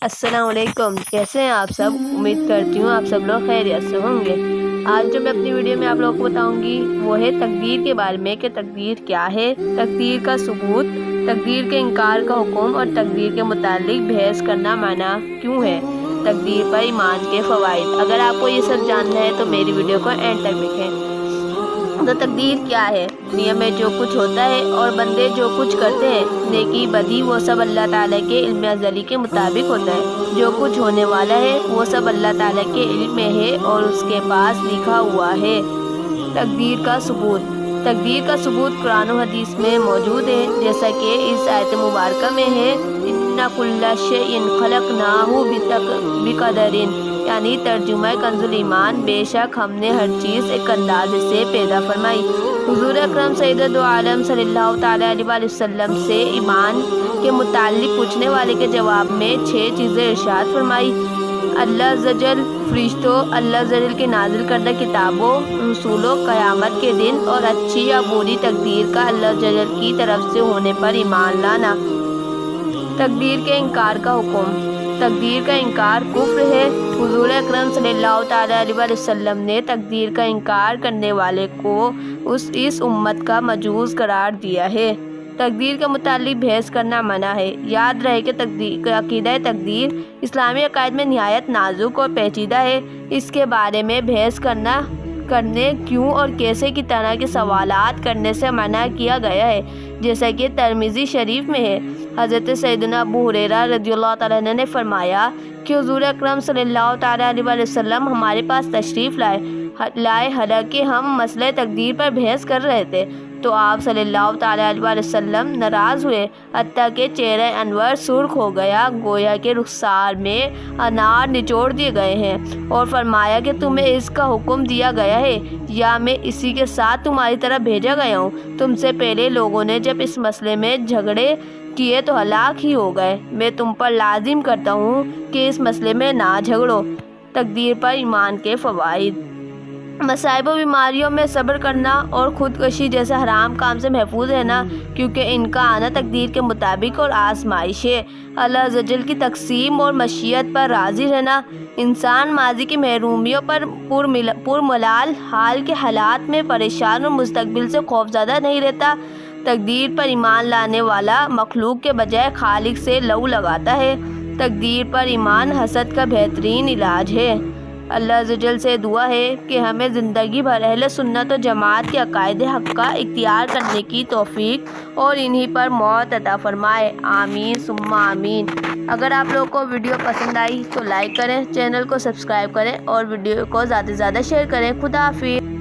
السلام علیکم، کیسے ہیں آپ سب؟ امید کرتی ہوں آپ سب لوگ خیریت سے ہوں گے۔ آج جو میں اپنی ویڈیو میں آپ لوگوں کو بتاؤں گی وہ ہے تقدیر کے بارے میں کہ تقدیر کیا ہے، تقدیر کا ثبوت، تقدیر کے انکار کا حکم اور تقدیر کے متعلق بحث کرنا منع کیوں ہے، تقدیر پر ایمان کے فوائد۔ اگر آپ کو یہ سب جاننا ہے تو میری ویڈیو کو اینڈ تک دیکھیں۔ تو تقدیر کیا ہے؟ دنیا میں جو کچھ ہوتا ہے اور بندے جو کچھ کرتے ہیں، نیکی بدی، وہ سب اللہ تعالیٰ کے علم ازلی کے مطابق ہوتا ہے۔ جو کچھ ہونے والا ہے وہ سب اللہ تعالیٰ کے علم میں ہے اور اس کے پاس لکھا ہوا ہے۔ تقدیر کا ثبوت۔ تقدیر کا ثبوت قرآن و حدیث میں موجود ہے، جیسا کہ اس آیت مبارکہ میں ہے اِنَّ كُلَّ شَيْءٍ خَلَقْنَاهُ بِقَدَرٍ، یعنی ترجمہ کنز ایمان، بے شک ہم نے ہر چیز ایک اندازے سے پیدا فرمائی۔ حضور اکرم سید عالم صلی اللہ تعالیٰ علیہ وآلہ وسلم سے ایمان کے متعلق پوچھنے والے کے جواب میں 6 چیزیں ارشاد فرمائی۔ اللہ عز و جل، فرشتوں، اللہ عز و جل کے نازل کردہ کتابوں، رسولوں، قیامت کے دن اور اچھی یا بری تقدیر کا اللہ عز و جل کی طرف سے ہونے پر ایمان لانا۔ تقدیر کے انکار کا حکم۔ تقدیر کا انکار کفر ہے۔ حضور اکرم صلی اللہ تعالیٰ علیہ وآلہ وسلم نے تقدیر کا انکار کرنے والے کو اس امت کا مجوس قرار دیا ہے۔ تقدیر کے متعلق بحث کرنا منع ہے۔ یاد رہے کہ عقیدہ تقدیر اسلامی عقائد میں نہایت نازک اور پیچیدہ ہے۔ اس کے بارے میں بحث کرنے کیوں اور کیسے کی طرح کے سوالات کرنے سے منع کیا گیا ہے، جیسا کہ ترمذی شریف میں ہے۔ حضرت سیدنا ابو ہریرہ رضی اللہ تعالیٰ عنہ نے فرمایا کہ حضور اکرم صلی اللہ تعالیٰ علیہ وآلہ وسلم ہمارے پاس تشریف لائے، حالانکہ ہم مسئلہ تقدیر پر بحث کر رہے تھے، تو آپ صلی اللہ تعالیٰ علیہ وآلہ وسلم ناراض ہوئے، حتیٰ کہ چہرہ انور سرخ ہو گیا، گویا کہ رخسار میں انار نچوڑ دیے گئے ہیں، اور فرمایا کہ تمہیں اس کا حکم دیا گیا ہے یا میں اسی کے ساتھ تمہاری طرف بھیجا گیا ہوں؟ تم سے پہلے لوگوں نے جب اس مسئلے میں جھگڑے کیے تو ہلاک ہی ہو گئے۔ میں تم پر لازم کرتا ہوں کہ اس مسئلے میں نہ جھگڑو۔ تقدیر پر ایمان کے فوائد۔ مصائب و بیماریوں میں صبر کرنا اور خودکشی جیسے حرام کام سے محفوظ رہنا، کیونکہ ان کا آنا تقدیر کے مطابق اور آزمائش ہے۔ اللہ عز و جل کی تقسیم اور مشیت پر راضی رہنا۔ انسان ماضی کی محرومیوں پر پرملال حال کے حالات میں پریشان اور مستقبل سے خوفزدہ نہیں رہتا۔ تقدیر پر ایمان لانے والا مخلوق کے بجائے خالق سے لو لگاتا ہے۔ تقدیر پر ایمان حسد کا بہترین علاج ہے۔ اللہ عز و جل سے دعا ہے کہ ہمیں زندگی بھر اہل سنت و جماعت کے عقائد حق کا اختیار کرنے کی توفیق اور انہی پر موت عطا فرمائے۔ آمین ثم آمین۔ اگر آپ لوگوں کو ویڈیو پسند آئی تو لائک کریں، چینل کو سبسکرائب کریں اور ویڈیو کو زیادہ سے زیادہ شیئر کریں۔ خدا حافظ۔